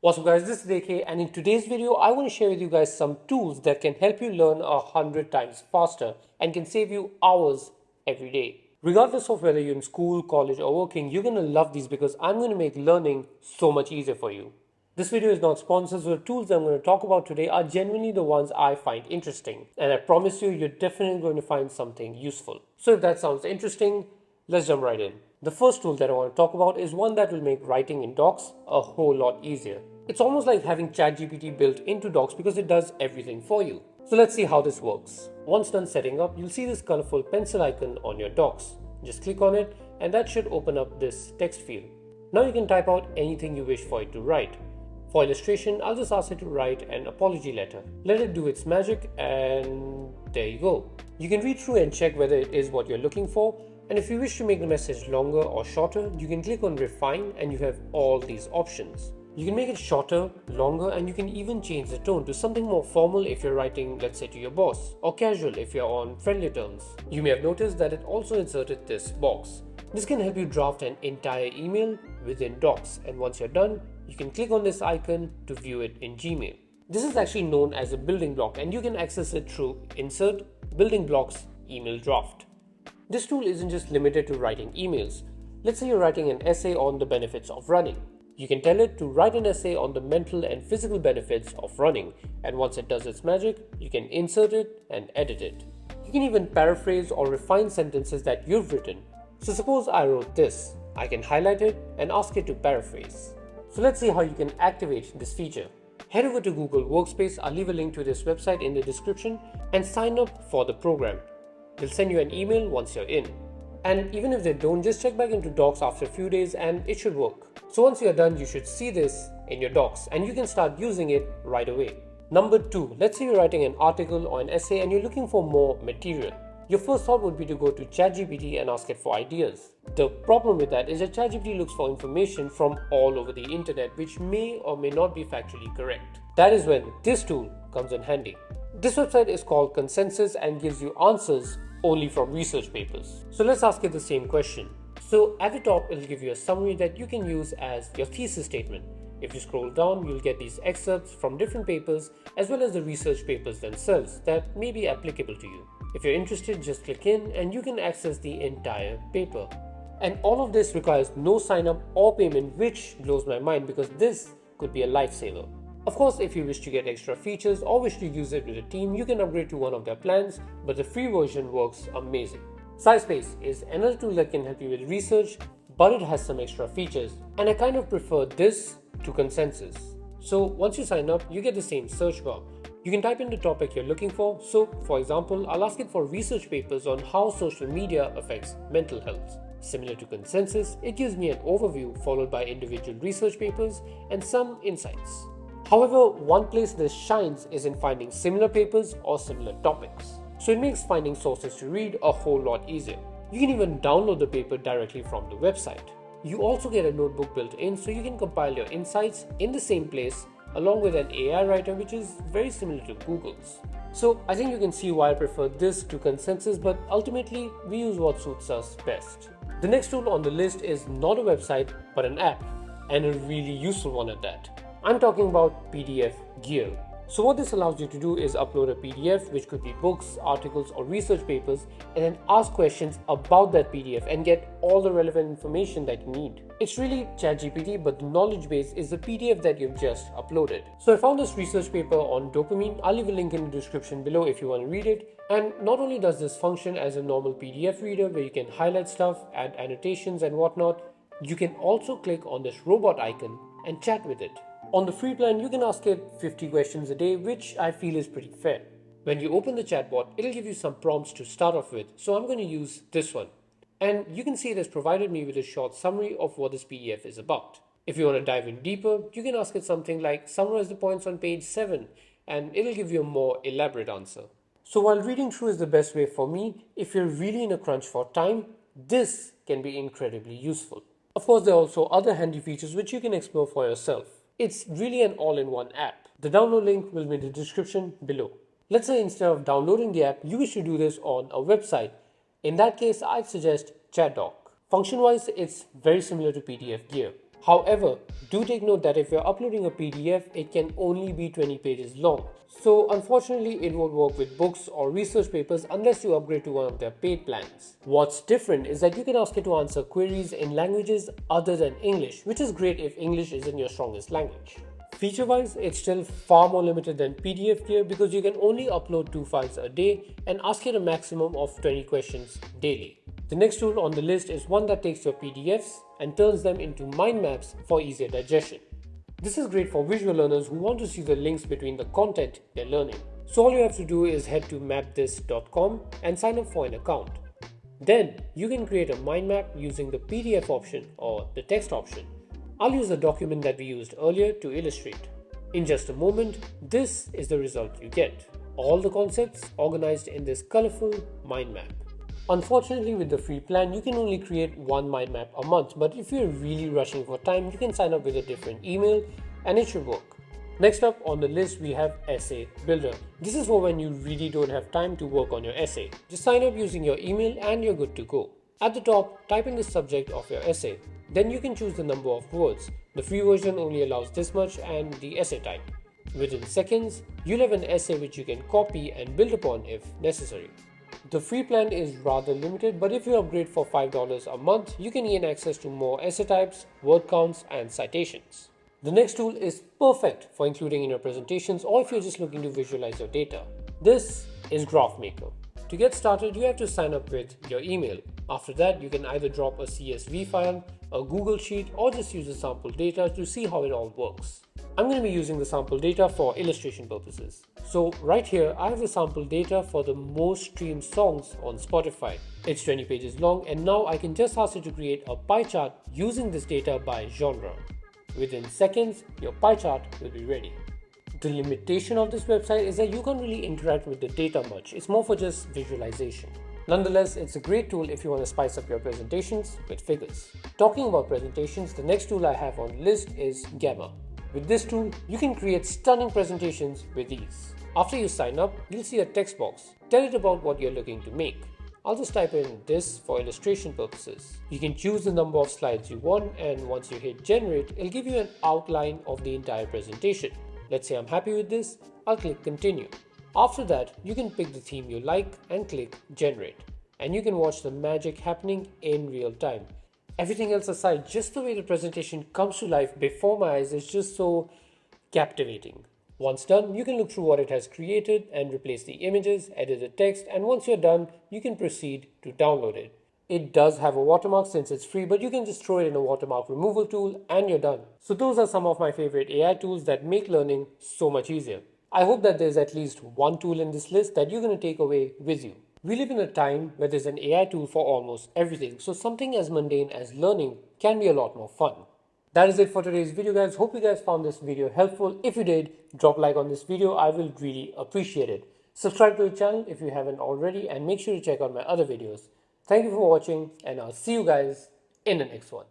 What's up guys, this is AK and in today's video I want to share with you guys some tools that can help you learn 100 times faster and can save you hours every day. Regardless of whether you're in school, college or working, you're going to love these because I'm going to make learning so much easier for you. This video is not sponsored, so the tools that I'm going to talk about today are genuinely the ones I find interesting, and I promise you, you're definitely going to find something useful. So if that sounds interesting, let's jump right in. The first tool that I want to talk about is one that will make writing in docs a whole lot easier. It's almost like having ChatGPT built into docs because it does everything for you. So let's see how this works. Once done setting up, you'll see this colorful pencil icon on your docs. Just click on it and that should open up this text field. Now you can type out anything you wish for it to write. For illustration, I'll just ask it to write an apology letter. Let it do its magic and there you go. You can read through and check whether it is what you're looking for, and if you wish to make the message longer or shorter, you can click on refine and you have all these options. You can make it shorter, longer, and you can even change the tone to something more formal if you're writing, let's say, to your boss, or casual if you're on friendly terms. You may have noticed that it also inserted this box. This can help you draft an entire email within Docs, and once you're done, you can click on this icon to view it in Gmail. This is actually known as a building block and you can access it through Insert, Building Blocks, Email Draft. This tool isn't just limited to writing emails. Let's say you're writing an essay on the benefits of running. You can tell it to write an essay on the mental and physical benefits of running, and once it does its magic, you can insert it and edit it. You can even paraphrase or refine sentences that you've written. So suppose I wrote this, I can highlight it and ask it to paraphrase. So let's see how you can activate this feature. Head over to Google Workspace, I'll leave a link to this website in the description, and sign up for the program. They'll send you an email once you're in. And even if they don't, just check back into Docs after a few days and it should work. So once you're done, you should see this in your Docs and you can start using it right away. Number 2, let's say you're writing an article or an essay and you're looking for more material. Your first thought would be to go to ChatGPT and ask it for ideas. The problem with that is that ChatGPT looks for information from all over the internet which may or may not be factually correct. That is when this tool comes in handy. This website is called Consensus and gives you answers only from research papers. So let's ask it the same question. So at the top, it'll give you a summary that you can use as your thesis statement. If you scroll down, you'll get these excerpts from different papers as well as the research papers themselves that may be applicable to you. If you're interested, just click in and you can access the entire paper. And all of this requires no sign up or payment, which blows my mind because this could be a lifesaver. Of course, if you wish to get extra features or wish to use it with a team, you can upgrade to one of their plans, but the free version works amazing. SciSpace is another tool that can help you with research, but it has some extra features, and I kind of prefer this to Consensus. So once you sign up, you get the same search bar. You can type in the topic you're looking for. So for example, I'll ask it for research papers on how social media affects mental health. Similar to Consensus, it gives me an overview followed by individual research papers and some insights. However, one place this shines is in finding similar papers or similar topics. So it makes finding sources to read a whole lot easier. You can even download the paper directly from the website. You also get a notebook built in so you can compile your insights in the same place along with an AI writer which is very similar to Google's. So I think you can see why I prefer this to Consensus, but ultimately we use what suits us best. The next tool on the list is not a website but an app, and a really useful one at that. I'm talking about PDF Gear. So what this allows you to do is upload a PDF, which could be books, articles or research papers, and then ask questions about that PDF and get all the relevant information that you need. It's really ChatGPT, but the knowledge base is the PDF that you've just uploaded. So I found this research paper on dopamine. I'll leave a link in the description below if you want to read it. And not only does this function as a normal PDF reader where you can highlight stuff, add annotations and whatnot, you can also click on this robot icon and chat with it. On the free plan, you can ask it 50 questions a day, which I feel is pretty fair. When you open the chatbot, it'll give you some prompts to start off with, so I'm going to use this one. And you can see it has provided me with a short summary of what this PDF is about. If you want to dive in deeper, you can ask it something like summarize the points on page 7, and it'll give you a more elaborate answer. So while reading through is the best way for me, if you're really in a crunch for time, this can be incredibly useful. Of course, there are also other handy features which you can explore for yourself. It's really an all-in-one app. The download link will be in the description below. Let's say instead of downloading the app, you wish to do this on a website. In that case, I'd suggest ChatDoc. Function-wise, it's very similar to PDF Gear. However, do take note that if you're uploading a PDF, it can only be 20 pages long. So unfortunately, it won't work with books or research papers unless you upgrade to one of their paid plans. What's different is that you can ask it to answer queries in languages other than English, which is great if English isn't your strongest language. Feature-wise, it's still far more limited than PDF tier because you can only upload 2 files a day and ask it a maximum of 20 questions daily. The next tool on the list is one that takes your PDFs and turns them into mind maps for easier digestion. This is great for visual learners who want to see the links between the content they're learning. So all you have to do is head to mapthis.com and sign up for an account. Then you can create a mind map using the PDF option or the text option. I'll use the document that we used earlier to illustrate. In just a moment, this is the result you get. All the concepts organized in this colorful mind map. Unfortunately, with the free plan, you can only create one mind map a month, but if you're really rushing for time, you can sign up with a different email and it should work. Next up on the list, we have Essay Builder. This is for when you really don't have time to work on your essay. Just sign up using your email and you're good to go. At the top, type in the subject of your essay. Then you can choose the number of words. The free version only allows this much and the essay type. Within seconds, you'll have an essay which you can copy and build upon if necessary. The free plan is rather limited, but if you upgrade for $5 a month, you can gain access to more essay types, word counts, and citations. The next tool is perfect for including in your presentations or if you're just looking to visualize your data. This is GraphMaker. To get started, you have to sign up with your email. After that, you can either drop a CSV file, a Google Sheet, or just use the sample data to see how it all works. I'm going to be using the sample data for illustration purposes. So right here, I have the sample data for the most streamed songs on Spotify. It's 20 pages long, and now I can just ask it to create a pie chart using this data by genre. Within seconds, your pie chart will be ready. The limitation of this website is that you can't really interact with the data much. It's more for just visualization. Nonetheless, it's a great tool if you want to spice up your presentations with figures. Talking about presentations, the next tool I have on the list is Gamma. With this tool, you can create stunning presentations with ease. After you sign up, you'll see a text box. Tell it about what you're looking to make. I'll just type in this for illustration purposes. You can choose the number of slides you want, and once you hit generate, it'll give you an outline of the entire presentation. Let's say I'm happy with this, I'll click continue. After that, you can pick the theme you like and click generate. And you can watch the magic happening in real time. Everything else aside, just the way the presentation comes to life before my eyes is just so captivating. Once done, you can look through what it has created and replace the images, edit the text, and once you're done, you can proceed to download it. It does have a watermark since it's free, but you can just throw it in a watermark removal tool and you're done. So those are some of my favorite AI tools that make learning so much easier. I hope that there's at least one tool in this list that you're going to take away with you. We live in a time where there's an AI tool for almost everything, so something as mundane as learning can be a lot more fun. That is it for today's video, guys. Hope you guys found this video helpful. If you did, drop a like on this video. I will really appreciate it. Subscribe to the channel if you haven't already and make sure to check out my other videos. Thank you for watching and I'll see you guys in the next one.